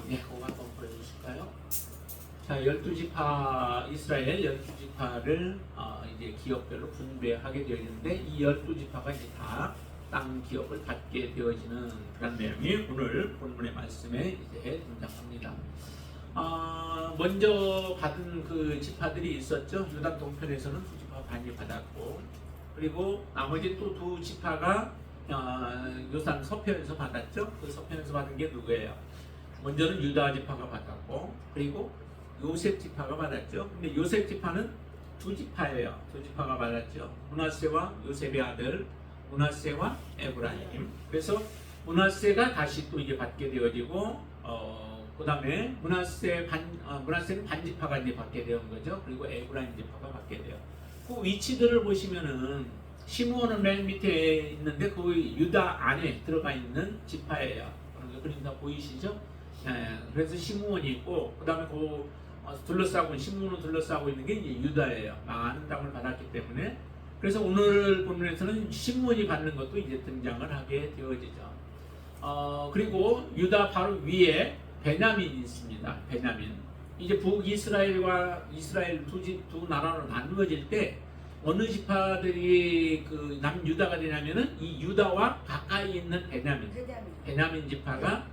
네, 그거 한번 보여주실까요? 자, 12지파, 이스라엘 12지파를 이제 기업별로 분배하게 되어 있는데, 이 12지파가 이제 다 땅 기업을 갖게 되어지는 그런 내용이 오늘 본문의 말씀에 이제 등장합니다. 먼저 받은 그 지파들이 있었죠. 유다 동편에서는 2지파 반이 받았고, 그리고 나머지 또 2지파가 요산 서편에서 받았죠. 그 서편에서 받은 게 누구예요? 먼저는 유다 지파가 받았고, 그리고 요셉 지파가 받았죠. 근데 요셉 지파는 2지파예요. 2지파가 받았죠. 므낫세와 요셉의 아들 므낫세와 에브라임. 그래서 므낫세가 다시 또 이제 받게 되어지고, 그 다음에 므낫세는 반지파가 이제 받게 되는 거죠. 그리고 에브라임 지파가 받게 돼요. 그 위치들을 보시면은 시므온은 맨 밑에 있는데 그 유다 안에 들어가 있는 지파예요. 그림 다 보이시죠? 그래서 시므온이 있고, 그 다음에 시므온을 둘러싸고 있는 게 이제 유다예요. 많은 땅을 받았기 때문에. 그래서 오늘 본문에서는 시므온이 받는 것도 이제 등장을 하게 되어지죠. 그리고 유다 바로 위에 베냐민이 있습니다. 베냐민. 이제 북이스라엘과 이스라엘 두 나라로 나누어질 때 어느 지파들이 그 남유다가 되냐면은 이 유다와 가까이 있는 베냐민 지파가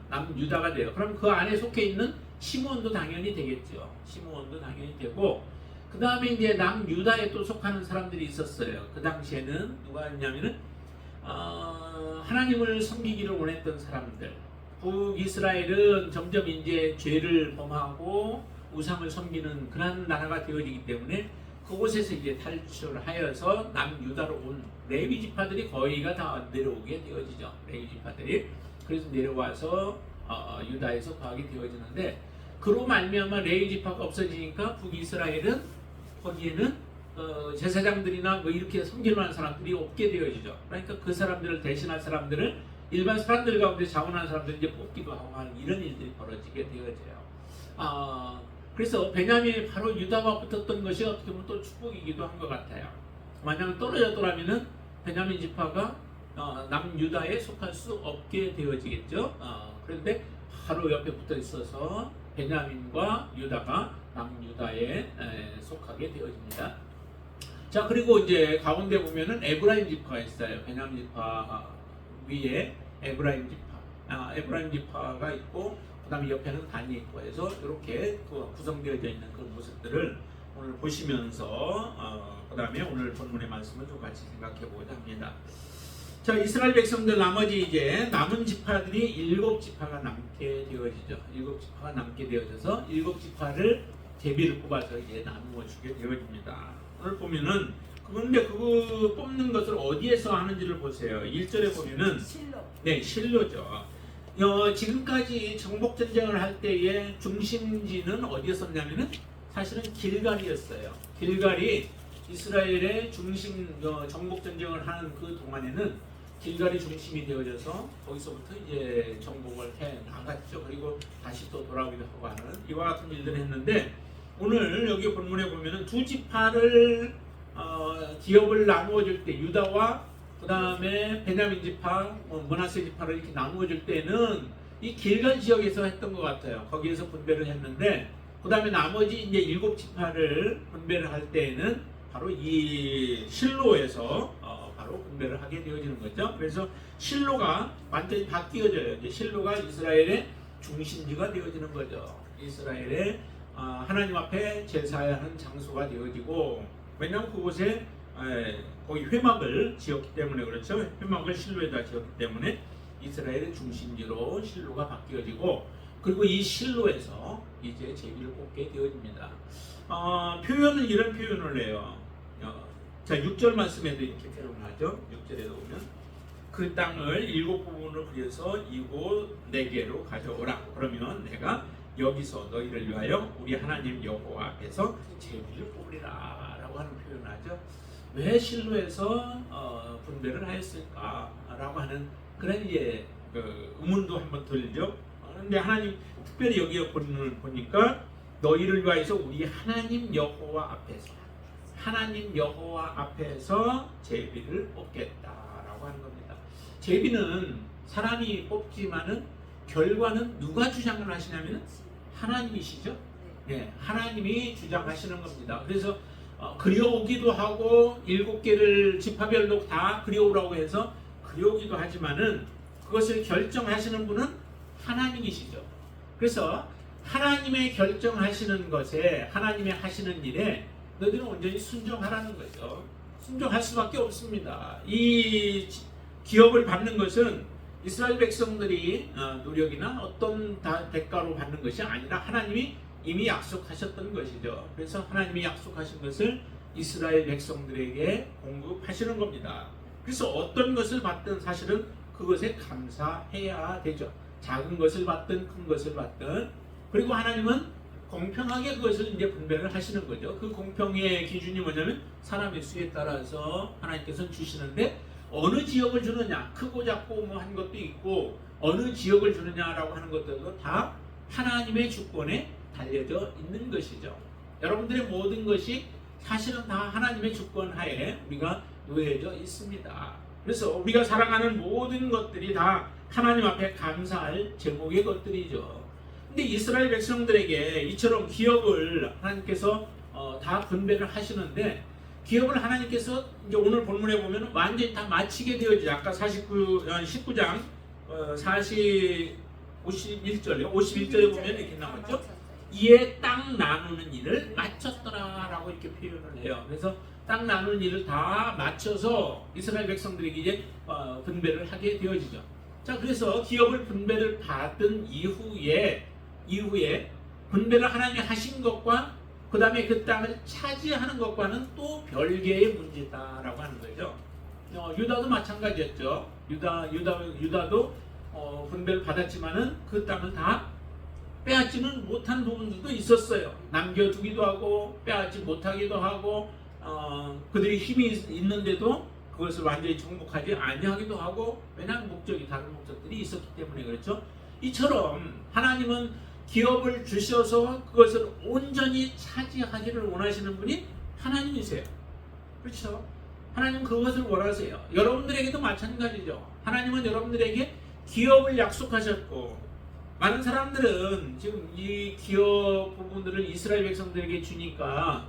남유다가 돼요. 그럼 그 안에 속해 있는 시므온도 당연히 되겠죠. 시므온도 당연히 되고, 그 다음에 이제 남유다에 또 속하는 사람들이 있었어요. 그 당시에는 누가 있냐면은 하나님을 섬기기를 원했던 사람들. 북이스라엘은 점점 이제 죄를 범하고 우상을 섬기는 그런 나라가 되어지기 때문에 그곳에서 이제 탈출하여서 남유다로 온 레위 지파들이 거의가 다 내려오게 되어지죠. 레위 지파들이. 그래서 내려와서 유다에서 거하게 되어지는데, 그로 말미암아 레위 지파가 없어지니까 북이스라엘은 거기에는 제사장들이나 뭐 이렇게 섬기는 사람들이 없게 되어지죠. 그러니까 그 사람들을 대신할 사람들을 일반 사람들 가운데 자원하는 사람들이 이제 뽑기도 하고 하는 이런 일들이 벌어지게 되어져요. 그래서 베냐민이 바로 유다와 붙었던 것이 어떻게 보면 또 축복이기도 한 것 같아요. 만약 떨어졌더라면은 베냐민 지파가 남유다에 속할 수 없게 되어지겠죠. 그런데 바로 옆에 붙어 있어서 베냐민과 유다가 남유다에 속하게 되어집니다. 자, 그리고 이제 가운데 보면은 에브라임 지파가 있어요. 베냐민 지파 위에 에브라임 지파가 있고, 그 다음에 옆에는 단이 있고 해서 이렇게 구성되어져 있는 그 모습들을 오늘 보시면서 그 다음에 오늘 본문의 말씀을 좀 같이 생각해 보고자 합니다. 자, 이스라엘 백성들 나머지 이제 남은 지파들이 7지파가 남게 되어지죠. 7지파가 남게 되어져서 7지파를 제비를 뽑아서 이제 나누어 주게 되어집니다. 오늘 보면은 그런데 그거 뽑는 것을 어디에서 하는지를 보세요. 1절에 보면은 실로죠. 지금까지 정복 전쟁을 할 때의 중심지는 어디였었냐면은 사실은 길갈이었어요. 길갈이 이스라엘의 중심 정복 전쟁을 하는 그 동안에는 길갈이 중심이 되어져서 거기서부터 이제 정복을 해 나갔죠. 그리고 다시 또 돌아오기도 하고 하는 이와 같은 일들을 했는데, 오늘 여기 본문에 보면은 2지파를 기업을 나누어 줄 때 유다와 그 다음에 베냐민 지파, 므낫세 지파를 이렇게 나누어 줄 때는 이 길갈 지역에서 했던 것 같아요. 거기에서 분배를 했는데, 그 다음에 나머지 이제 7지파를 분배를 할 때에는 바로 이 실로에서 바로 분배를 하게 되어지는 거죠. 그래서 실로가 완전히 바뀌어져요. 이제 실로가 이스라엘의 중심지가 되어지는 거죠. 이스라엘의 하나님 앞에 제사하는 장소가 되어지고, 왜냐하면 그곳에 거기 회막을 지었기 때문에 그렇죠. 회막을 실로에다 지었기 때문에 이스라엘의 중심지로 실로가 바뀌어지고, 그리고 이 실로에서 이제 제비를 뽑게 되어집니다. 표현은 이런 표현을 해요. 자, 6절 말씀에도 이렇게 표현을 하죠. 6절에도 보면 그 땅을 7부분으로 그려서 이곳 4개로 가져오라. 그러면 내가 여기서 너희를 위하여 우리 하나님 여호와 앞에서 제비를 뽑으리라 라고 하는 표현을 하죠. 왜 실로에서 분배를 하였을까라고 하는 그런 이제 의문도 한번 들죠. 그런데 하나님 특별히 여기 본문을 보니까 너희를 위하여서 우리 하나님 여호와 앞에서 제비를 뽑겠다라고 하는 겁니다. 제비는 사람이 뽑지만은 결과는 누가 주장을 하시냐면 하나님이시죠. 네, 하나님이 주장하시는 겁니다. 그래서 그려오기도 하고 7개를 지파별로 다 그려오라고 해서 그려오기도 하지만은 그것을 결정하시는 분은 하나님이시죠. 그래서 하나님의 결정하시는 것에, 하나님의 하시는 일에 너희들은 온전히 순종하라는 거죠. 순종할 수밖에 없습니다. 이 기업을 받는 것은 이스라엘 백성들이 노력이나 어떤 대가로 받는 것이 아니라 하나님이 이미 약속하셨던 것이죠. 그래서 하나님이 약속하신 것을 이스라엘 백성들에게 공급하시는 겁니다. 그래서 어떤 것을 받든 사실은 그것에 감사해야 되죠. 작은 것을 받든 큰 것을 받든. 그리고 하나님은 공평하게 그것을 이제 분배를 하시는 거죠. 그 공평의 기준이 뭐냐면 사람의 수에 따라서 하나님께서는 주시는데 어느 지역을 주느냐, 크고 작고 뭐 한 것도 있고 어느 지역을 주느냐라고 하는 것들도 다 하나님의 주권에 달려져 있는 것이죠. 여러분들의 모든 것이 사실은 다 하나님의 주권 하에 우리가 놓여져 있습니다. 그래서 우리가 사랑하는 모든 것들이 다 하나님 앞에 감사할 제목의 것들이죠. 근데 이스라엘 백성들에게 이처럼 기업을 하나님께서 다 분배를 하시는데 기업을 하나님께서 이제 오늘 본문에 보면 완전히 다 마치게 되어지죠. 아까 19장 51절에 보면 이렇게 나왔죠. 이에 땅 나누는 일을 마쳤더라라고 이렇게 표현을 해요. 그래서 땅 나누는 일을 다 마쳐서 이스라엘 백성들에게 이제 분배를 하게 되어지죠. 자, 그래서 기업을 분배를 받은 이후에 분배를 하나님이 하신 것과 그 다음에 그 땅을 차지하는 것과는 또 별개의 문제다라고 하는 거죠. 유다도 마찬가지였죠. 유다도 분배를 받았지만은 그 땅을 다 빼앗지는 못한 부분들도 있었어요. 남겨두기도 하고 빼앗지 못하기도 하고 그들이 힘이 있는데도 그것을 완전히 정복하지 아니하기도 하고 왜냐하면 다른 목적들이 있었기 때문에 그렇죠. 이처럼 하나님은 기업을 주셔서 그것을 온전히 차지하기를 원하시는 분이 하나님이세요. 그렇죠? 하나님은 그것을 원하세요. 여러분들에게도 마찬가지죠. 하나님은 여러분들에게 기업을 약속하셨고 많은 사람들은 지금 이 기업 부분들을 이스라엘 백성들에게 주니까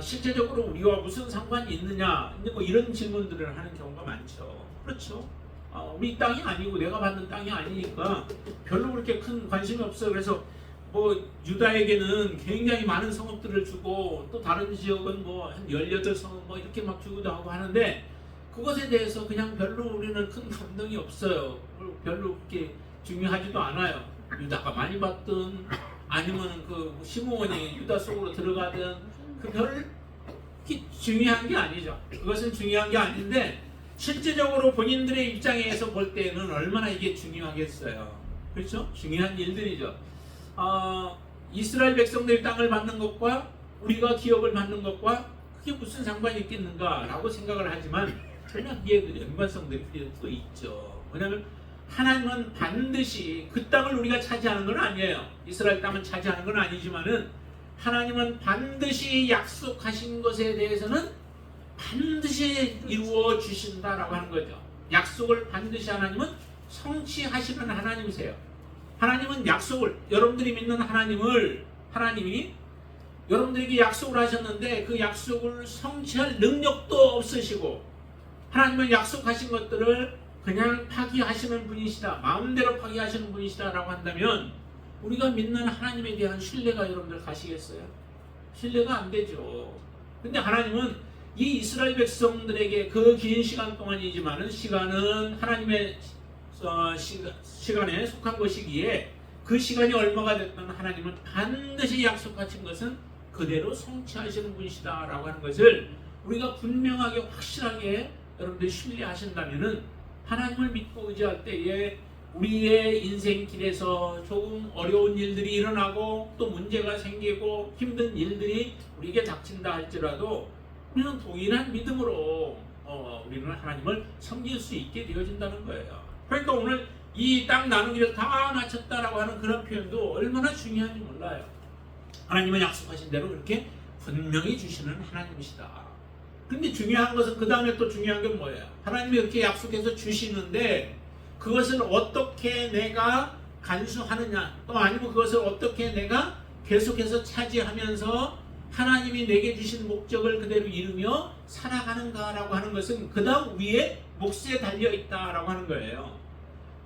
실제적으로 우리와 무슨 상관이 있느냐 뭐 이런 질문들을 하는 경우가 많죠. 그렇죠? 우리 땅이 아니고 내가 받는 땅이 아니니까 별로 그렇게 큰 관심이 없어요. 그래서 뭐 유다에게는 굉장히 많은 성읍들을 주고 또 다른 지역은 뭐 한 18성읍 뭐 이렇게 막 주기도 하고 하는데 그것에 대해서 그냥 별로 우리는 큰 감동이 없어요. 별로 그렇게 중요하지도 않아요. 유다가 많이 받든 아니면 그 시므온이 유다 속으로 들어가든 그 별 중요한 게 아니죠. 그것은 중요한 게 아닌데 실제적으로 본인들의 입장에서 볼 때는 얼마나 이게 중요하겠어요. 그렇죠? 중요한 일들이죠. 이스라엘 백성들의 땅을 받는 것과 우리가 기업을 받는 것과 그게 무슨 상관이 있겠는가라고 생각을 하지만 전혀 그게 연관성들이 또 있죠. 왜냐하면 하나님은 반드시 그 땅을 우리가 차지하는 건 아니에요. 이스라엘 땅은 차지하는 건 아니지만은 하나님은 반드시 약속하신 것에 대해서는 반드시 이루어 주신다라고 하는 거죠. 약속을 반드시 하나님은 성취하시는 하나님이세요. 하나님은 약속을 여러분들이 믿는 하나님이 여러분들에게 약속을 하셨는데 그 약속을 성취할 능력도 없으시고 하나님은 약속하신 것들을 그냥 파기하시는 분이시다. 마음대로 파기하시는 분이시다라고 한다면 우리가 믿는 하나님에 대한 신뢰가 여러분들 가시겠어요? 신뢰가 안 되죠. 근데 하나님은 이 이스라엘 백성들에게 그 긴 시간 동안이지만은 시간은 하나님의 시간에 속한 것이기에 그 시간이 얼마가 됐든 하나님은 반드시 약속하신 것은 그대로 성취하시는 분이시다라고 하는 것을 우리가 분명하게 확실하게 여러분들이 신뢰하신다면은 하나님을 믿고 의지할 때에 우리의 인생길에서 조금 어려운 일들이 일어나고 또 문제가 생기고 힘든 일들이 우리에게 닥친다 할지라도 우리는 동일한 믿음으로 우리는 하나님을 섬길 수 있게 되어진다는 거예요. 그러니까 오늘 이 땅 나누기를 다 마쳤다라고 하는 그런 표현도 얼마나 중요한지 몰라요. 하나님은 약속하신 대로 그렇게 분명히 주시는 하나님이시다. 근데 중요한 것은 그 다음에 또 중요한 게 뭐예요? 하나님이 이렇게 약속해서 주시는데 그것을 어떻게 내가 간수하느냐, 또 아니면 그것을 어떻게 내가 계속해서 차지하면서 하나님이 내게 주신 목적을 그대로 이루며 살아가는가라고 하는 것은 그 다음 위에 몫에 달려있다라고 하는 거예요.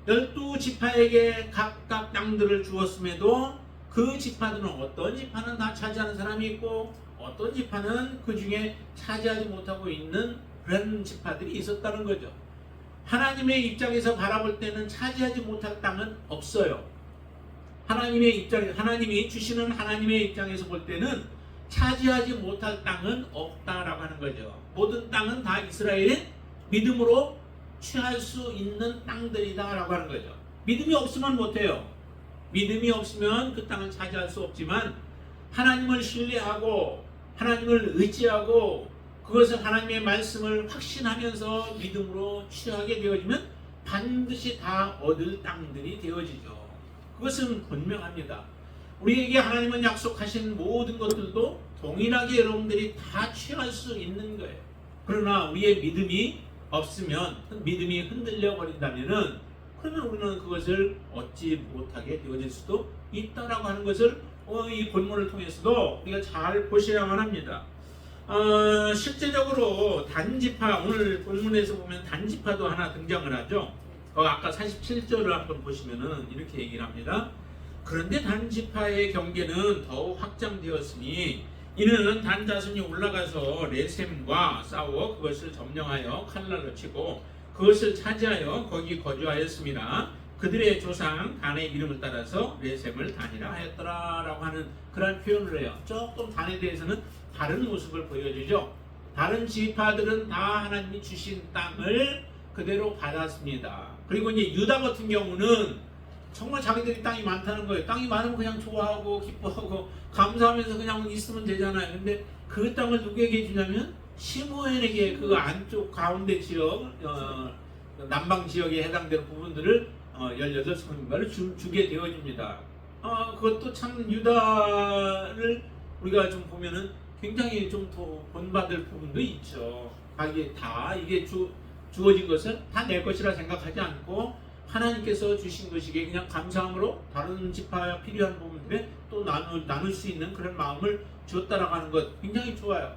12지파에게 각각 땅들을 주었음에도 그 지파들은 어떤 지파는 다 차지하는 사람이 있고 어떤 지파는 그 중에 차지하지 못하고 있는 그런 지파들이 있었다는 거죠. 하나님의 입장에서 바라볼 때는 차지하지 못할 땅은 없어요. 하나님이 주시는 하나님의 입장에서 볼 때는 차지하지 못할 땅은 없다라고 하는 거죠. 모든 땅은 다 이스라엘의 믿음으로 취할 수 있는 땅들이다라고 하는 거죠. 믿음이 없으면 못해요. 믿음이 없으면 그 땅을 차지할 수 없지만 하나님을 신뢰하고 하나님을 의지하고 그것을 하나님의 말씀을 확신하면서 믿음으로 취하게 되어지면 반드시 다 얻을 땅들이 되어지죠. 그것은 분명합니다. 우리에게 하나님은 약속하신 모든 것들도 동일하게 여러분들이 다 취할 수 있는 거예요. 그러나 우리의 믿음이 없으면, 믿음이 흔들려 버린다면은 그러면 우리는 그것을 얻지 못하게 되어질 수도 있다라고 하는 것을 이 본문을 통해서도 우리가 잘 보셔야만 합니다. 실제적으로 단지파, 오늘 본문에서 보면 단지파도 하나 등장을 하죠. 아까 47절을 한번 보시면은 이렇게 얘기를 합니다. 그런데 단지파의 경계는 더욱 확장되었으니 이는 단 자손이 올라가서 레셈과 싸워 그것을 점령하여 칼날로 치고 그것을 차지하여 거기 거주하였습니다. 그들의 조상 단의 이름을 따라서 레셈을 단이라 하였더라라고 하는 그런 표현을 해요. 조금 단에 대해서는 다른 모습을 보여주죠. 다른 지파들은 다 하나님이 주신 땅을 그대로 받았습니다. 그리고 이제 유다 같은 경우는 정말 자기들이 땅이 많다는 거예요. 땅이 많으면 그냥 좋아하고 기뻐하고 감사하면서 그냥 있으면 되잖아요. 근데 그 땅을 누구에게 주냐면 시므온에게 그 안쪽 가운데 지역, 남방 지역에 해당되는 부분들을 18성인가를 주게 되어집니다. 그것도 참 유다를 우리가 좀 보면은 굉장히 좀 더 본받을 부분도 있죠. 이게 주어진 것은 다 내 것이라 생각하지 않고 하나님께서 주신 것이기에 그냥 감사함으로 다른 지파에 필요한 부분들에 또 나눌 수 있는 그런 마음을 주었다라고 하는 것 굉장히 좋아요.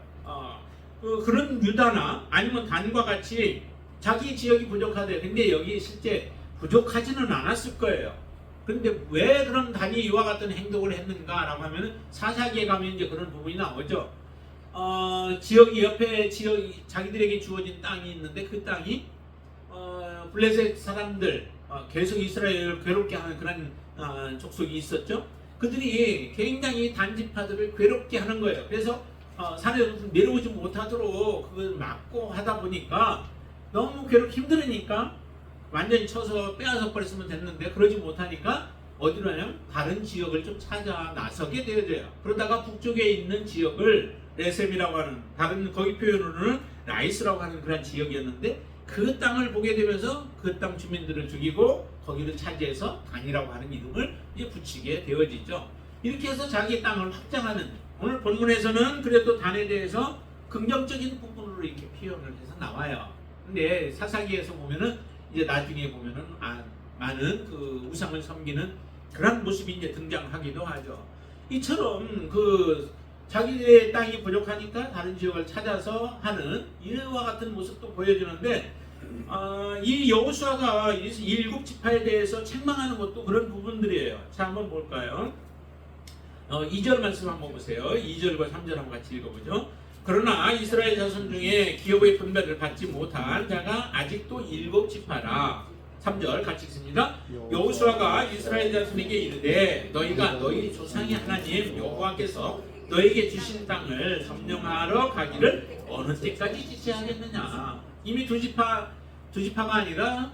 그런 유다나 아니면 단과 같이 자기 지역이 부족하대. 근데 여기 실제 부족하지는 않았을 거예요. 그런데 왜 그런 단이 이와 같은 행동을 했는가라고 하면 사사기에 가면 이제 그런 부분이 나오죠. 지역이 옆에 자기들에게 주어진 땅이 있는데 그 땅이 블레셋 사람들 계속 이스라엘을 괴롭게 하는 그런 족속이 있었죠. 그들이 굉장히 단지파들을 괴롭게 하는 거예요. 그래서 산에 내려오지 못하도록 그걸 막고 하다 보니까 너무 괴롭기 힘들으니까 완전히 쳐서 빼앗아 버렸으면 됐는데 그러지 못하니까 어디로 하냐면 다른 지역을 좀 찾아 나서게 되어져요. 그러다가 북쪽에 있는 지역을 레셈이라고 하는, 다른 거기 표현으로는 라이스라고 하는 그런 지역이었는데 그 땅을 보게 되면서 그 땅 주민들을 죽이고 거기를 차지해서 단이라고 하는 이름을 이제 붙이게 되어지죠. 이렇게 해서 자기 땅을 확장하는, 오늘 본문에서는 그래도 단에 대해서 긍정적인 부분으로 이렇게 표현을 해서 나와요. 근데 사사기에서 보면은 이제 나중에 보면은 많은 그 우상을 섬기는 그런 모습이 이제 등장하기도 하죠. 이처럼 자기의 땅이 부족하니까 다른 지역을 찾아서 하는 이와 같은 모습도 보여주는데, 이 여호수아가 일곱 지파에 대해서 책망하는 것도 그런 부분들이에요. 자, 한번 볼까요? 2절 말씀 한번 보세요. 2절과 3절 한번 같이 읽어보죠. 그러나 이스라엘 자손 중에 기업의 분배를 받지 못한 자가 아직도 7지파라. 3절 같이 읽습니다. 여호수아가 이스라엘 자손에게 이르되 너희가 너희 조상의 하나님 여호와께서 너에게 주신 땅을 점령하러 가기를 어느 때까지 지체하겠느냐. 이미 두 지파가 아니라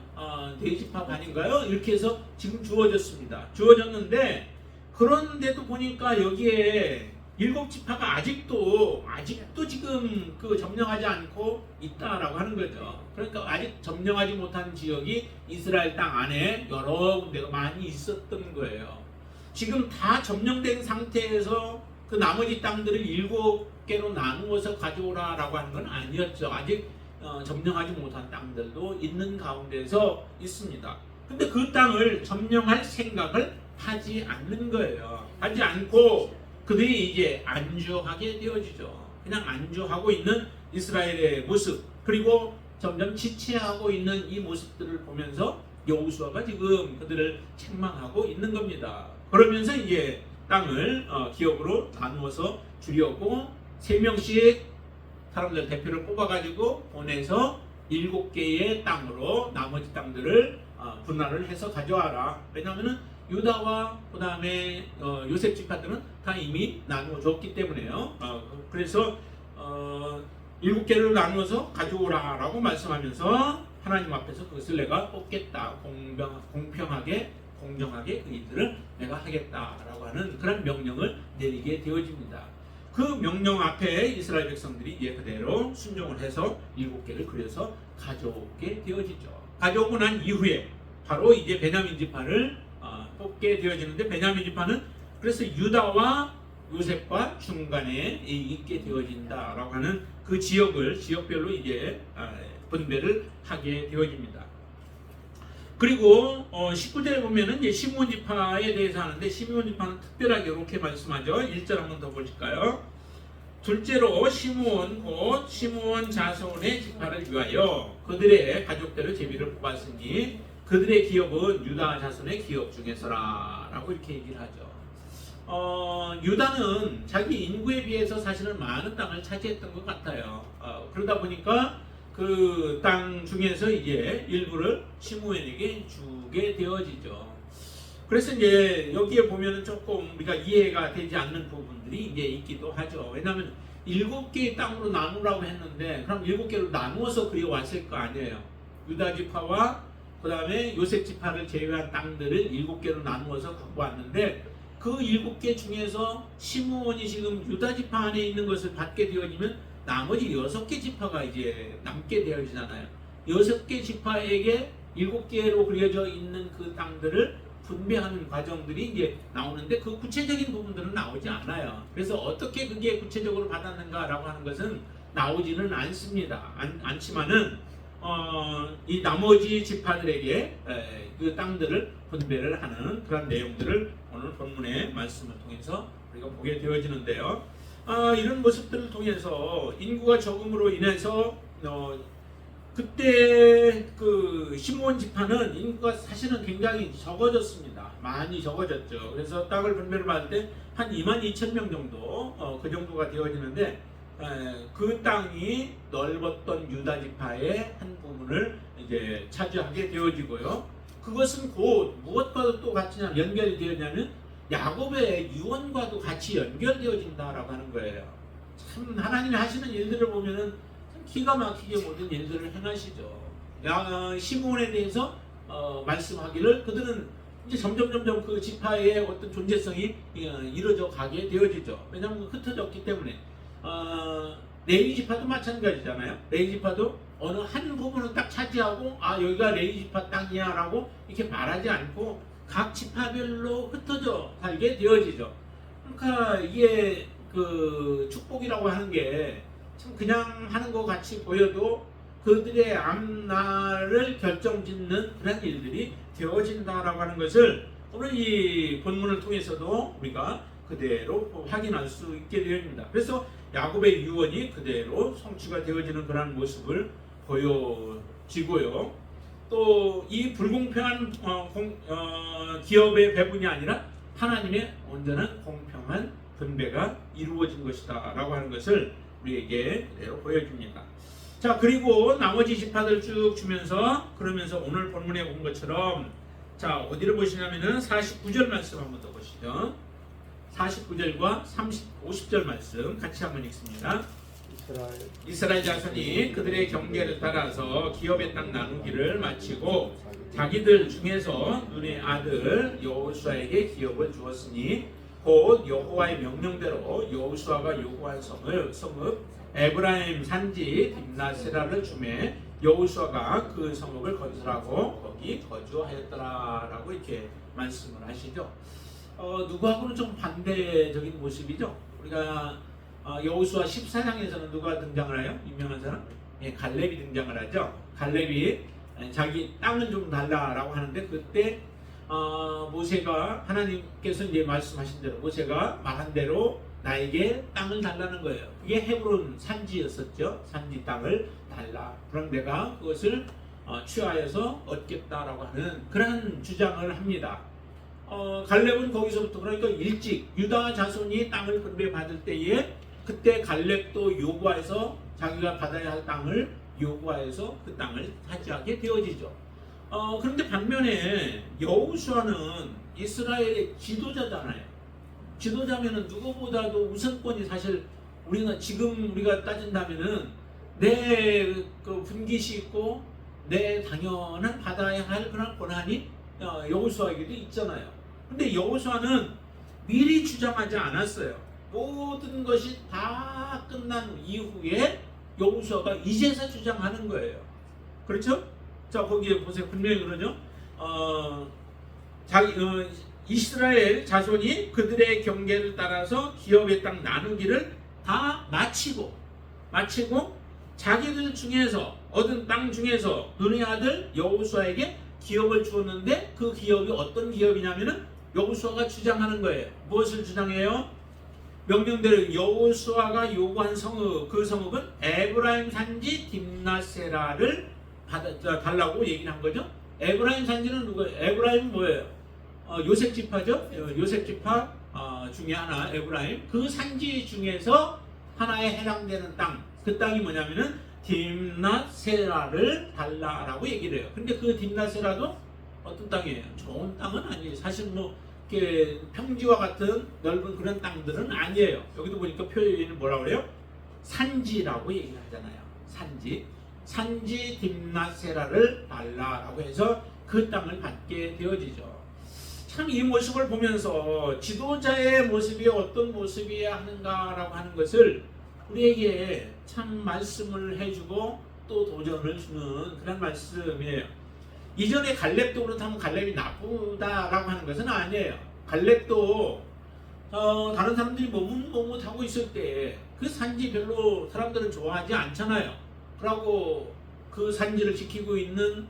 네 지파 반인가요? 이렇게 해서 지금 주어졌습니다. 주어졌는데 그런데도 보니까 여기에 7지파가 아직도 지금 점령하지 않고 있다라고 하는 거죠. 그러니까 아직 점령하지 못한 지역이 이스라엘 땅 안에 여러 군데가 많이 있었던 거예요. 지금 다 점령된 상태에서 그 나머지 땅들을 7개로 나누어서 가져오라라고 하는 건 아니었죠. 아직 점령하지 못한 땅들도 있는 가운데서 있습니다. 근데 그 땅을 점령할 생각을 하지 않는 거예요. 하지 않고 그들이 이제 안주하게 되어지죠. 그냥 안주하고 있는 이스라엘의 모습, 그리고 점점 지체하고 있는 이 모습들을 보면서 여호수아가 지금 그들을 책망하고 있는 겁니다. 그러면서 이제 땅을 기업으로 나누어서 주려고 3명씩 사람들 대표를 뽑아가지고 보내서 7개의 땅으로 나머지 땅들을 분할을 해서 가져와라. 왜냐하면은 유다와 그 다음에 요셉 지파들은 다 이미 나누어 줬기 때문에요. 그래서 7개를 나누어서 가져오라라고 말씀하면서 하나님 앞에서 그것을 내가 뽑겠다. 공평하게 공정하게 그 일들을 내가 하겠다라고 하는 그런 명령을 내리게 되어집니다. 그 명령 앞에 이스라엘 백성들이 이제 그대로 순종을 해서 7개를 그려서 가져오게 되어지죠. 가져오고 난 이후에 바로 이제 베냐민 지파를 뽑게 되어지는데, 베냐민 지파는 그래서 유다와 요셉과 중간에 있게 되어진다라고 하는 그 지역별로 이제 분배를 하게 되어집니다. 그리고 19절에 보면은 이제 시므온 지파에 대해서 하는데, 시므온 지파는 특별하게 이렇게 말씀하죠. 1절 한번 더 보실까요? 둘째로 시므온 곧 시므온 자손의 지파를 위하여 그들의 가족대로 제비를 뽑았으니 그들의 기업은 유다 자손의 기업 중에서라 라고 이렇게 얘기를 하죠. 유다는 자기 인구에 비해서 사실은 많은 땅을 차지했던 것 같아요. 그러다 보니까 그 땅 중에서 이제 일부를 시므온에게 주게 되어지죠. 그래서 이제 여기에 보면은 조금 우리가 이해가 되지 않는 부분들이 이제 있기도 하죠. 왜냐하면 7개의 땅으로 나누라고 했는데, 그럼 7개로 나누어서 그려왔을 거 아니에요. 유다 지파와 그 다음에 요셉 지파를 제외한 땅들을 7개로 나누어서 갖고 왔는데, 그 7개 중에서 시므온이 지금 유다 지파 안에 있는 것을 받게 되어지면 나머지 6개 지파가 이제 남게 되어지잖아요. 6개 지파에게 7개로 그려져 있는 그 땅들을 분배하는 과정들이 이제 나오는데, 그 구체적인 부분들은 나오지 않아요. 그래서 어떻게 그게 구체적으로 받았는가라고 하는 것은 나오지는 않습니다. 않지만은 이 나머지 지파들에게 그 땅들을 분배를 하는 그런 내용들을 오늘 본문의 말씀을 통해서 우리가 보게 되어지는데요. 이런 모습들을 통해서 인구가 적음으로 인해서 그때 그 시므온 지파는 인구가 사실은 굉장히 적어졌습니다. 많이 적어졌죠. 그래서 땅을 분배를 받을 때 한 22,000명 정도 그 정도가 되어지는데, 그 땅이 넓었던 유다 지파의 한 부분을 이제 차지하게 되어지고요. 그것은 곧 무엇과도 또 같이 연결이 되었냐면 야곱의 유언과도 같이 연결되어진다라고 하는 거예요. 참 하나님이 하시는 일들을 보면은 기가 막히게 모든 일들을 행하시죠. 시므온에 대해서 말씀하기를 그들은 이제 점점 그 지파의 어떤 존재성이 이루어져 가게 되어지죠. 왜냐하면 흩어졌기 때문에. 레위 지파도 마찬가지잖아요. 레위 지파도 어느 한 부분을 딱 차지하고 여기가 레위 지파 땅이야라고 이렇게 말하지 않고 각 지파별로 흩어져 살게 되어지죠. 그러니까 이게 그 축복이라고 하는 게 참 그냥 하는 것 같이 보여도 그들의 앞날을 결정짓는 그런 일들이 되어진다라고 하는 것을 오늘 이 본문을 통해서도 우리가 그대로 확인할 수 있게 되어집니다. 그래서 야곱의 유언이 그대로 성취가 되어지는 그런 모습을 보여지고요. 또 이 불공평한 기업의 배분이 아니라 하나님의 온전한 공평한 분배가 이루어진 것이다 라고 하는 것을 우리에게 그대로 보여줍니다. 자, 그리고 나머지 지파들 쭉 주면서 그러면서 오늘 본문에 본 것처럼, 자, 어디를 보시냐면은 49절 말씀 한번 더 보시죠. 49절과 50절 말씀 같이 한번 읽습니다. 이스라엘 자손이 그들의 경계를 따라서 기업의 땅 나누기를 마치고 자기들 중에서 눈의 아들 여호수아에게 기업을 주었으니 곧 여호와의 명령대로 여호수아가 요구한 성읍 에브라임 산지 딥나세라를 주매 여호수아가 그 성읍을 건설하고 거기 거주하였더라라고 이렇게 말씀을 하시죠. 누구하고는 좀 반대적인 모습이죠. 우리가 여호수아 14장에서는 누가 등장을 해요? 유명한 사람? 갈렙이 등장을 하죠. 갈렙이 자기 땅을 좀 달라라고 하는데 그때 모세가 하나님께서 이제 말씀하신 대로 모세가 말한 대로 나에게 땅을 달라는 거예요. 그게 헤브론 산지였었죠. 산지 땅을 달라. 그럼 내가 그것을 취하여서 얻겠다라고 하는 그러한 주장을 합니다. 갈렙은 거기서부터 그러니까 일찍 유다 자손이 땅을 분배받을 때에 그때 갈렙도 요구해서 자기가 받아야 할 땅을 요구하여서 그 땅을 차지하게 되어지죠. 그런데 반면에 여호수아는 이스라엘의 지도자잖아요. 지도자면은 누구보다도 우선권이 사실 지금 우리가 따진다면은 내 그 분깃이 있고 내 당연한 받아야 할 그런 권한이 여호수아에게도 있잖아요. 근데 여호수아는 미리 주장하지 않았어요. 모든 것이 다 끝난 이후에 여호수아가 이제서 주장하는 거예요. 그렇죠? 자, 거기에 보세요. 분명히 그러죠. 이스라엘 자손이 그들의 경계를 따라서 기업의 땅 나누기를 다 마치고 자기들 중에서 얻은 땅 중에서 눈의 아들 여호수아에게 기업을 주었는데 그 기업이 어떤 기업이냐면은 여호수아가 주장하는 거예요. 무엇을 주장해요? 명령대로 여호수아가 요구한 성읍, 그 성읍은 에브라임 산지 딥나세라를 달라고 얘기를 한 거죠. 에브라임 산지는 누구예요? 에브라임은 뭐예요? 요셉 지파죠. 요셉 지파 중에 하나 에브라임. 그 산지 중에서 하나에 해당되는 땅. 그 땅이 뭐냐면은 딥나세라를 달라라고 얘기를 해요. 근데 그 딥나세라도 어떤 땅이에요? 좋은 땅은 아니에요. 사실 뭐 이렇게 평지와 같은 넓은 그런 땅들은 아니에요. 여기도 보니까 표현이 뭐라고 그래요? 산지라고 얘기를 하잖아요. 산지 딥나세라를 달라라고 해서 그 땅을 받게 되어지죠. 참 이 모습을 보면서 지도자의 모습이 어떤 모습이어야 하는가라고 하는 것을 우리에게 참 말씀을 해주고 또 도전을 주는 그런 말씀이에요. 이전에 갈렙도 그렇다면 갈렙이 나쁘다라고 하는 것은 아니에요. 갈렙도 다른 사람들이 머뭇머뭇하고 있을 때 그 산지 별로 사람들은 좋아하지 않잖아요. 그러고 그 산지를 지키고 있는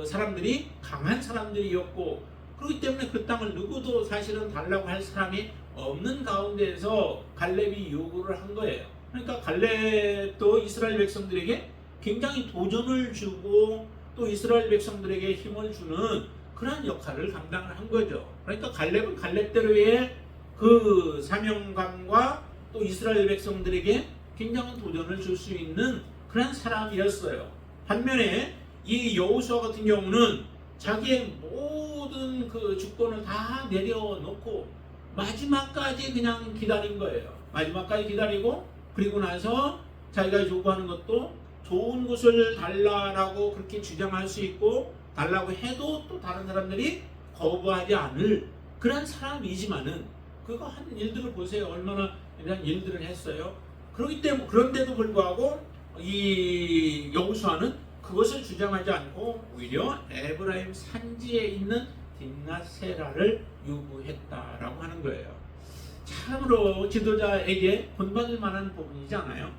사람들이 강한 사람들이었고 그렇기 때문에 그 땅을 누구도 사실은 달라고 할 사람이 없는 가운데에서 갈렙이 요구를 한 거예요. 그러니까 갈렙도 이스라엘 백성들에게 굉장히 도전을 주고 또 이스라엘 백성들에게 힘을 주는 그러한 역할을 감당을 한 거죠. 그러니까 갈렙은 갈렙대로의 그 사명감과 또 이스라엘 백성들에게 굉장한 도전을 줄 수 있는 그런 사람이었어요. 반면에 이 여호수아 같은 경우는 자기의 모든 그 주권을 다 내려놓고 마지막까지 그냥 기다린 거예요. 마지막까지 기다리고 그리고 나서 자기가 요구하는 것도 좋은 것을 달라라고 그렇게 주장할 수 있고 달라고 해도 또 다른 사람들이 거부하지 않을 그런 사람이지만은 그거 한 일들을 보세요. 얼마나 이런 일들을 했어요. 그렇기 때문에 그런데도 불구하고 이 여호수아는 그것을 주장하지 않고 오히려 에브라임 산지에 있는 딥나세라를 요구했다라고 하는 거예요. 참으로 지도자에게 본받을 만한 부분이지 않아요?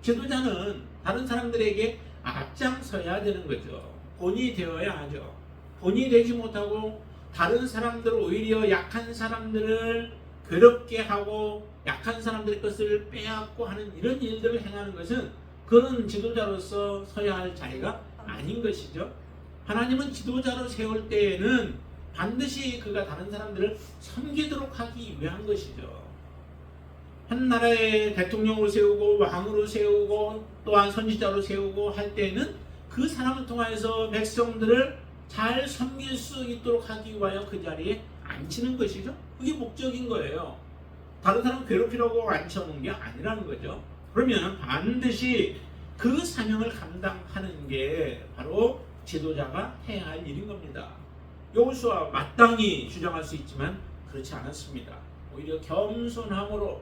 지도자는 다른 사람들에게 앞장서야 되는 거죠. 본이 되어야 하죠. 본이 되지 못하고 다른 사람들 오히려 약한 사람들을 괴롭게 하고 약한 사람들의 것을 빼앗고 하는 이런 일들을 행하는 것은 그런 지도자로서 서야 할 자리가 아닌 것이죠. 하나님은 지도자로 세울 때에는 반드시 그가 다른 사람들을 섬기도록 하기 위한 것이죠. 한 나라의 대통령으로 세우고 왕으로 세우고 또한 선지자로 세우고 할 때에는 그 사람을 통하여서 백성들을 잘 섬길 수 있도록 하기 위하여 그 자리에 앉히는 것이죠. 그게 목적인 거예요. 다른 사람 괴롭히려고 앉혀놓은 게 아니라는 거죠. 그러면 반드시 그 사명을 감당하는 게 바로 지도자가 해야 할 일인 겁니다. 여호수아 마땅히 주장할 수 있지만 그렇지 않았습니다. 오히려 겸손함으로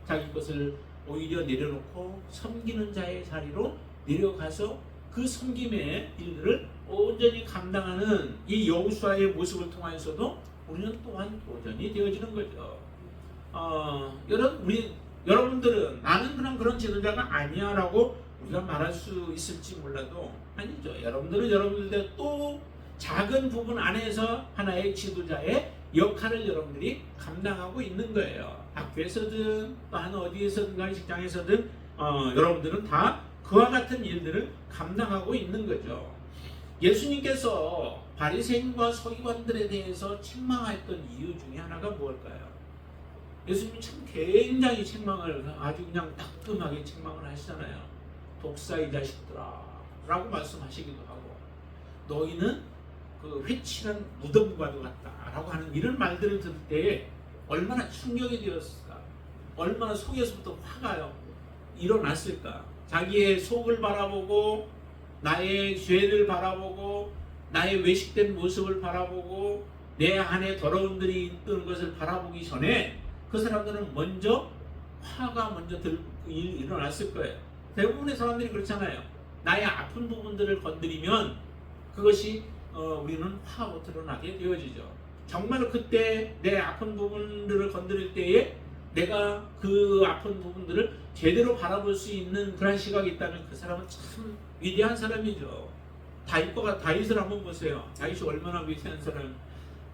자기 것을 오히려 내려놓고 섬기는 자의 자리로 내려가서 그 섬김의 일들을 온전히 감당하는 이 여호수아의 모습을 통해서도 우리는 또한 도전이 되어지는 거죠. 여러분들은 나는 그런 지도자가 아니야라고 우리가 말할 수 있을지 몰라도 아니죠. 여러분들은 여러분들대로 또 작은 부분 안에서 하나의 지도자의 역할을 여러분들이 감당하고 있는 거예요. 학교에서든 또한 어디에서든 간에 직장에서든 여러분들은 다 그와 같은 일들을 감당하고 있는 거죠. 예수님께서 바리새인과 서기관들에 대해서 책망했던 이유 중에 하나가 무엇일까요? 예수님이 참 굉장히 책망을 아주 그냥 따끔하게 책망을 하시잖아요. 독사의 자식들아 라고 말씀하시기도 하고, 너희는 그 회칠한 무덤과도 같다 라고 하는 이런 말들을 들을 때에 얼마나 충격이 되었을까, 얼마나 속에서부터 화가 일어났을까. 자기의 속을 바라보고 나의 죄를 바라보고 나의 외식된 모습을 바라보고 내 안에 더러움들이 있던 것을 바라보기 전에 그 사람들은 먼저 화가 먼저 일어났을 거예요. 대부분의 사람들이 그렇잖아요. 나의 아픈 부분들을 건드리면 그것이 우리는 화로 드러나게 되어지죠. 정말 그때 내 아픈 부분들을 건드릴 때에 내가 그 아픈 부분들을 제대로 바라볼 수 있는 그런 시각이 있다면 그 사람은 참 위대한 사람이죠. 다윗을 한번 보세요. 다윗이 얼마나 위대한 사람.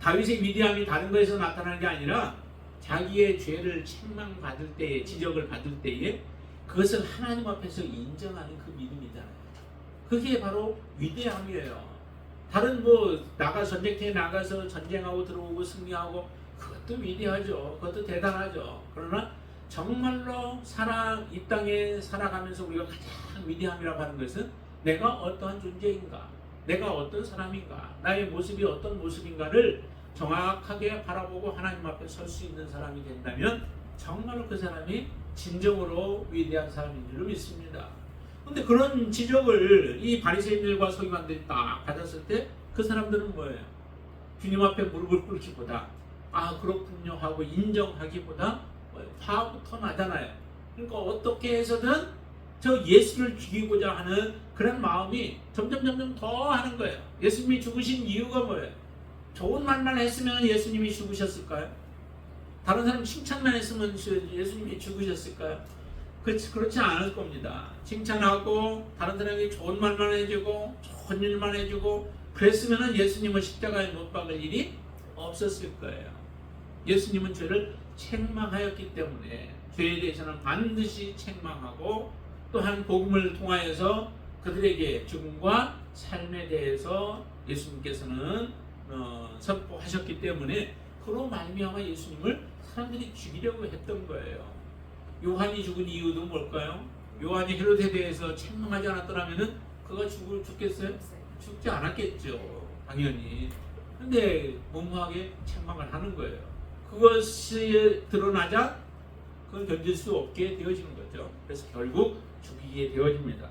다윗의 위대함이 다른 거에서 나타나는 게 아니라 자기의 죄를 책망받을 때에, 지적을 받을 때에 그것을 하나님 앞에서 인정하는 그 믿음이잖아요. 그게 바로 위대함이에요. 다른 전쟁터에 나가서 전쟁하고 들어오고 승리하고 그것도 위대하죠. 그것도 대단하죠. 그러나 정말로 이 땅에 살아가면서 우리가 가장 위대함이라고 하는 것은 내가 어떠한 존재인가, 내가 어떤 사람인가, 나의 모습이 어떤 모습인가를 정확하게 바라보고 하나님 앞에 설 수 있는 사람이 된다면 정말로 그 사람이 진정으로 위대한 사람인 줄 믿습니다. 근데 그런 지적을 이 바리새인들과 서기관들이 딱 받았을 때 그 사람들은 뭐예요? 주님 앞에 무릎을 꿇기보다 그렇군요 하고 인정하기보다 화부터 나잖아요. 그러니까 어떻게 해서든 저 예수를 죽이고자 하는 그런 마음이 점점 더 하는 거예요. 예수님이 죽으신 이유가 뭐예요? 좋은 말만 했으면 예수님이 죽으셨을까요? 다른 사람 칭찬만 했으면 예수님이 죽으셨을까요? 그렇지 않을 겁니다. 칭찬하고 다른 사람에게 좋은 말만 해주고 좋은 일만 해주고 그랬으면 예수님은 십자가에 못 박을 일이 없었을 거예요. 예수님은 죄를 책망하였기 때문에 죄에 대해서는 반드시 책망하고 또한 복음을 통하여서 그들에게 죽음과 삶에 대해서 예수님께서는 선포하셨기 때문에 그로 말미암아 예수님을 사람들이 죽이려고 했던 거예요. 요한이 죽은 이유도 뭘까요? 요한이 헤롯에 대해서 책망하지 않았더라면은 그가 죽겠어요? 죽지 않았겠죠. 당연히. 근데 무모하게 책망을 하는 거예요. 그것이 드러나자 그걸 견딜 수 없게 되어지는 거죠. 그래서 결국 죽이게 되어집니다.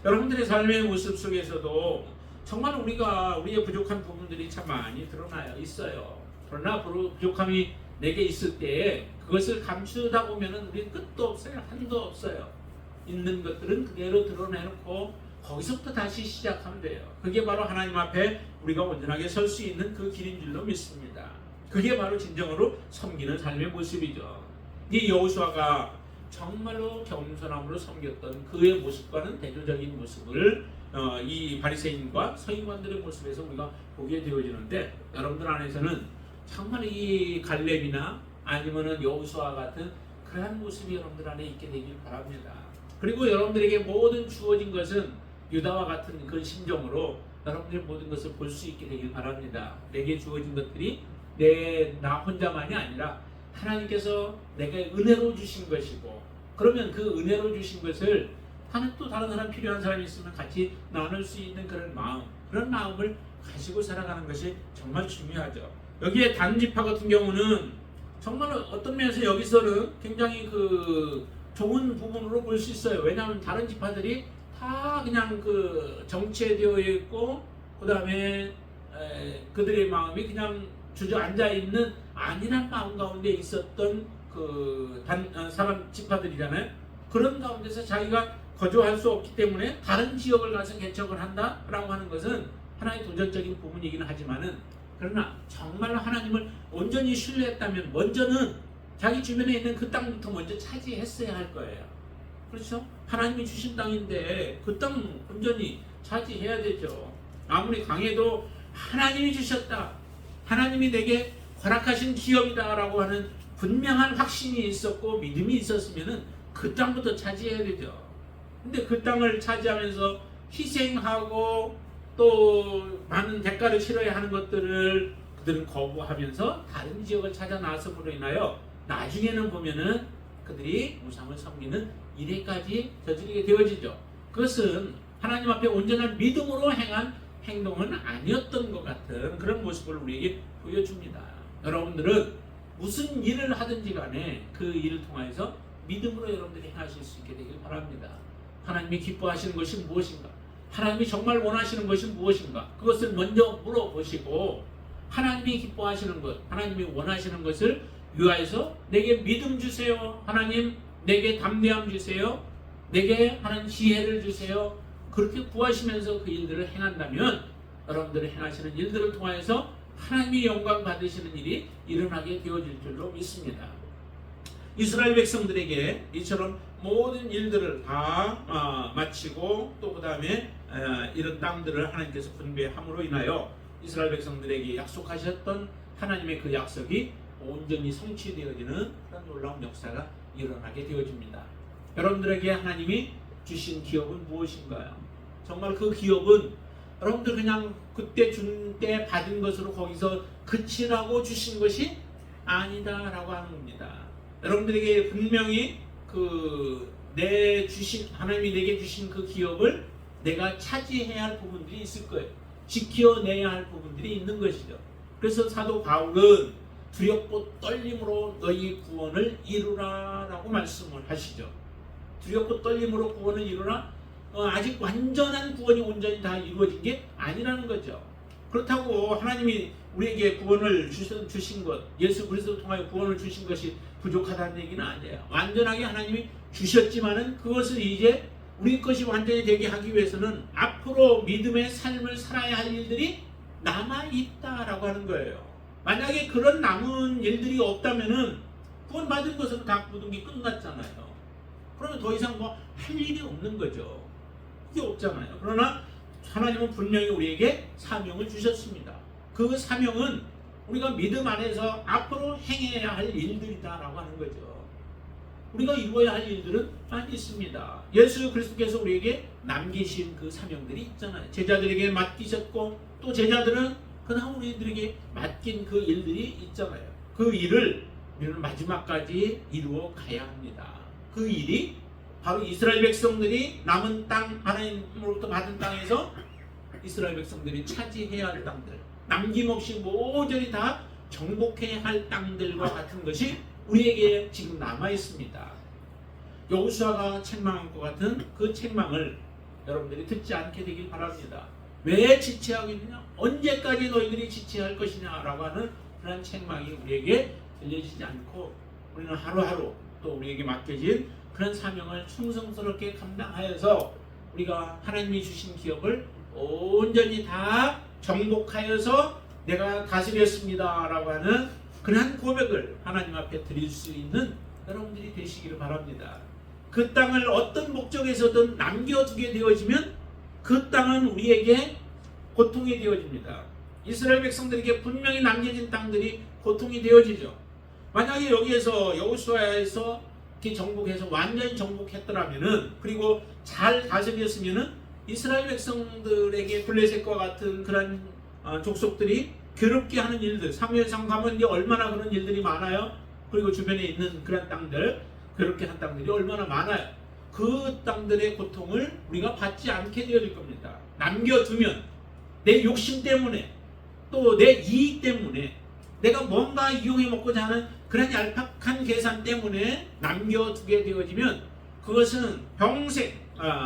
여러분들의 삶의 모습 속에서도 정말 우리의 부족한 부분들이 참 많이 드러나요. 있어요. 그러나 부족함이 내게 있을 때 그것을 감추다 보면은 우리 끝도 없어요. 한도 없어요. 있는 것들은 그대로 드러내놓고 거기서부터 다시 시작하면 돼요. 그게 바로 하나님 앞에 우리가 온전하게 설 수 있는 그 길인 줄로 믿습니다. 그게 바로 진정으로 섬기는 삶의 모습이죠. 이 여호수아가 정말로 겸손함으로 섬겼던 그의 모습과는 대조적인 모습을 이 바리새인과 서기관들의 모습에서 우리가 보게 되어지는데, 여러분들 안에서는 정말 이 갈렙이나 아니면은 여호수아 같은 그러한 모습이 여러분들 안에 있게 되길 바랍니다. 그리고 여러분들에게 모든 주어진 것은 유다와 같은 그 심정으로 여러분들의 모든 것을 볼 수 있게 되길 바랍니다. 내게 주어진 것들이 나 혼자만이 아니라 하나님께서 내게 은혜로 주신 것이고, 그러면 그 은혜로 주신 것을 또 다른 사람, 필요한 사람이 있으면 같이 나눌 수 있는 그런 마음을 가지고 살아가는 것이 정말 중요하죠. 여기에 단지파 같은 경우는 정말 어떤 면에서 여기서는 굉장히 그 좋은 부분으로 볼 수 있어요. 왜냐하면 다른 지파들이 다 그냥 그 정체되어 있고, 그 다음에 그들의 마음이 그냥 주저앉아 있는 안일한 마음 가운데 있었던 그 사람 지파들이잖아요. 그런 가운데서 자기가 거주할 수 없기 때문에 다른 지역을 가서 개척을 한다라고 하는 것은 하나의 도전적인 부분이기는 하지만은, 그러나 정말로 하나님을 온전히 신뢰했다면 먼저는 자기 주변에 있는 그 땅부터 먼저 차지했어야 할 거예요. 그렇죠? 하나님이 주신 땅인데 그 땅 온전히 차지해야 되죠. 아무리 강해도 하나님이 주셨다, 하나님이 내게 허락하신 기업이다 라고 하는 분명한 확신이 있었고 믿음이 있었으면 그 땅부터 차지해야 되죠. 근데 그 땅을 차지하면서 희생하고 또 많은 대가를 치러야 하는 것들을 그들은 거부하면서 다른 지역을 찾아 나섬으로 인하여 나중에는 보면은 그들이 우상을 섬기는 일에까지 저지르게 되어지죠. 그것은 하나님 앞에 온전한 믿음으로 행한 행동은 아니었던 것 같은 그런 모습을 우리에게 보여줍니다. 여러분들은 무슨 일을 하든지 간에 그 일을 통해서 믿음으로 여러분들이 행하실 수 있게 되길 바랍니다. 하나님이 기뻐하시는 것이 무엇인가? 하나님이 정말 원하시는 것이 무엇인가? 그것을 먼저 물어보시고 하나님이 기뻐하시는 것, 하나님이 원하시는 것을 위하여서 내게 믿음 주세요. 하나님 내게 담대함 주세요. 내게 하나님 지혜를 주세요. 그렇게 구하시면서 그 일들을 행한다면 여러분들이 행하시는 일들을 통하여서 하나님이 영광 받으시는 일이 일어나게 되어질 줄로 믿습니다. 이스라엘 백성들에게 이처럼 모든 일들을 다 마치고 또 그 다음에 이런 땅들을 하나님께서 분배함으로 인하여 이스라엘 백성들에게 약속하셨던 하나님의 그 약속이 온전히 성취되어지는 그런 놀라운 역사가 일어나게 되어집니다. 여러분들에게 하나님이 주신 기업은 무엇인가요? 정말 그 기업은 여러분들 그냥 그때 준 때 받은 것으로 거기서 그치라고 주신 것이 아니다라고 하는 겁니다. 여러분들에게 분명히 하나님이 내게 주신 그 기업을 내가 차지해야 할 부분들이 있을 거예요. 지켜내야 할 부분들이 있는 것이죠. 그래서 사도 바울은 두렵고 떨림으로 너희 구원을 이루라 라고 말씀을 하시죠. 두렵고 떨림으로 구원을 이루라. 아직 완전한 구원이 온전히 다 이루어진 게 아니라는 거죠. 그렇다고 하나님이 우리에게 구원을 주신 것, 예수 그리스도를 통하여 구원을 주신 것이 부족하다는 얘기는 아니에요. 완전하게 하나님이 주셨지만은 그것을 이제 우리 것이 완전히 되게 하기 위해서는 앞으로 믿음의 삶을 살아야 할 일들이 남아있다라고 하는 거예요. 만약에 그런 남은 일들이 없다면은 구원 받은 것으로 다 모든 게 끝났잖아요. 그러면 더 이상 뭐 할 일이 없는 거죠. 그게 없잖아요. 그러나 하나님은 분명히 우리에게 사명을 주셨습니다. 그 사명은 우리가 믿음 안에서 앞으로 행해야 할 일들이다라고 하는 거죠. 우리가 이루어야 할 일들은 많이 있습니다. 예수 그리스도께서 우리에게 남기신 그 사명들이 있잖아요. 제자들에게 맡기셨고 또 제자들은 그다음 우리들에게 맡긴 그 일들이 있잖아요. 그 일을 우리는 마지막까지 이루어 가야 합니다. 그 일이 바로 이스라엘 백성들이 남은 땅, 하나님으로부터 받은 땅에서 이스라엘 백성들이 차지해야 할 땅들, 남김없이 모조리 다 정복해야 할 땅들과 같은 것이 우리에게 지금 남아 있습니다. 여호수아가 책망한 것 같은 그 책망을 여러분들이 듣지 않게 되길 바랍니다. 왜 지체하고 있느냐? 언제까지 너희들이 지체할 것이냐라고 하는 그런 책망이 우리에게 들려지지 않고 우리는 하루하루 또 우리에게 맡겨진 그런 사명을 충성스럽게 감당하여서 우리가 하나님이 주신 기업을 온전히 다 정복하여서 내가 다스렸습니다 라고 하는 그러한 고백을 하나님 앞에 드릴 수 있는 여러분들이 되시기를 바랍니다. 그 땅을 어떤 목적에서든 남겨두게 되어지면 그 땅은 우리에게 고통이 되어집니다. 이스라엘 백성들에게 분명히 남겨진 땅들이 고통이 되어지죠. 만약에 여기에서 여호수아에서 이렇게 정복해서 완전히 정복했더라면은 그리고 잘 다스렸으면은 이스라엘 백성들에게 블레셋과 같은 그런 족속들이 괴롭게 하는 일들, 사무엘상 가면 이제 얼마나 그런 일들이 많아요. 그리고 주변에 있는 그런 땅들, 괴롭게 한 땅들이 얼마나 많아요. 그 땅들의 고통을 우리가 받지 않게 되어질 겁니다. 남겨두면 내 욕심 때문에 또 내 이익 때문에 내가 뭔가 이용해 먹고자 하는 그런 얄팍한 계산 때문에 남겨두게 되어지면 그것은 평생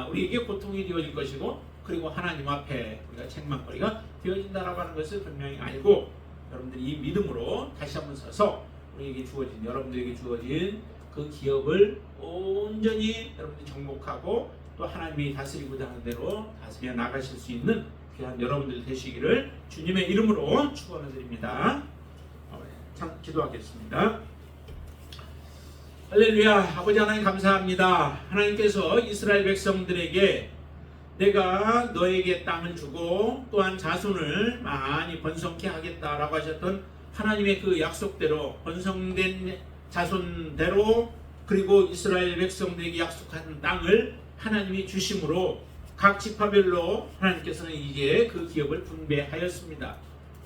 우리에게 고통이 되어질 것이고 그리고 하나님 앞에 우리가 책망거리가 되어진다라고 하는 것을 분명히 알고 여러분들이 이 믿음으로 다시 한번 서서 여러분들에게 주어진 그 기업을 온전히 여러분들이 정복하고 또 하나님이 다스리고자 하는 대로 다스려 나가실 수 있는 귀한 여러분들 되시기를 주님의 이름으로 축원을 드립니다. 기도하겠습니다. 할렐루야. 아버지 하나님 감사합니다. 하나님께서 이스라엘 백성들에게 내가 너에게 땅을 주고 또한 자손을 많이 번성케 하겠다라고 하셨던 하나님의 그 약속대로 번성된 자손대로 그리고 이스라엘 백성들에게 약속한 땅을 하나님이 주심으로 각 지파별로 하나님께서는 이제 그 기업을 분배하였습니다.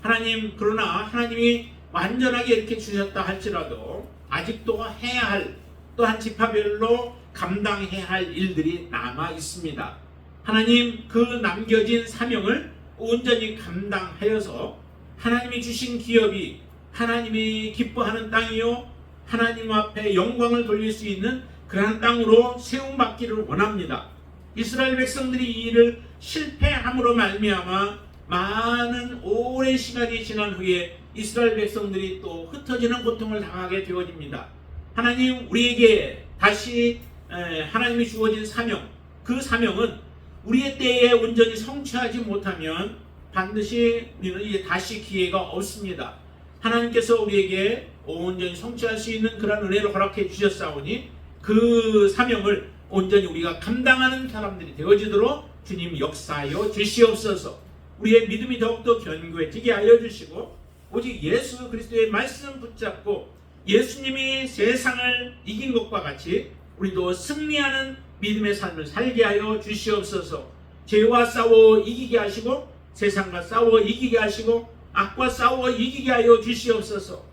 하나님, 그러나 하나님이 완전하게 이렇게 주셨다 할지라도 아직도 해야 할 또한 지파별로 감당해야 할 일들이 남아 있습니다. 하나님, 그 남겨진 사명을 온전히 감당하여서 하나님이 주신 기업이 하나님이 기뻐하는 땅이요 하나님 앞에 영광을 돌릴 수 있는 그러한 땅으로 세움받기를 원합니다. 이스라엘 백성들이 이 일을 실패함으로 말미암아 많은 오랜 시간이 지난 후에 이스라엘 백성들이 또 흩어지는 고통을 당하게 되어집니다. 하나님, 우리에게 다시 하나님이 주어진 사명, 그 사명은 우리의 때에 온전히 성취하지 못하면 반드시 우리는 이제 다시 기회가 없습니다. 하나님께서 우리에게 온전히 성취할 수 있는 그런 은혜를 허락해 주셨사오니 그 사명을 온전히 우리가 감당하는 사람들이 되어지도록 주님 역사하여 주시옵소서. 우리의 믿음이 더욱더 견고해지게 하여 주시고 오직 예수 그리스도의 말씀 붙잡고 예수님이 세상을 이긴 것과 같이 우리도 승리하는 믿음의 삶을 살게 하여 주시옵소서. 죄와 싸워 이기게 하시고 세상과 싸워 이기게 하시고 악과 싸워 이기게 하여 주시옵소서.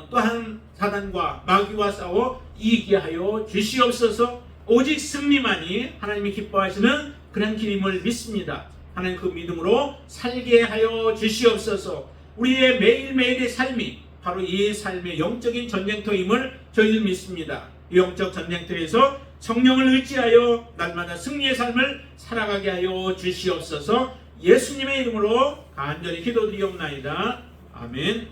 또한 사단과 마귀와 싸워 이기게 하여 주시옵소서. 오직 승리만이 하나님이 기뻐하시는 그런 길임을 믿습니다. 하나님, 그 믿음으로 살게 하여 주시옵소서. 우리의 매일매일의 삶이 바로 이 삶의 영적인 전쟁터임을 저희는 믿습니다. 이 영적 전쟁터에서 성령을 의지하여 날마다 승리의 삶을 살아가게 하여 주시옵소서. 예수님의 이름으로 간절히 기도드리옵나이다. 아멘.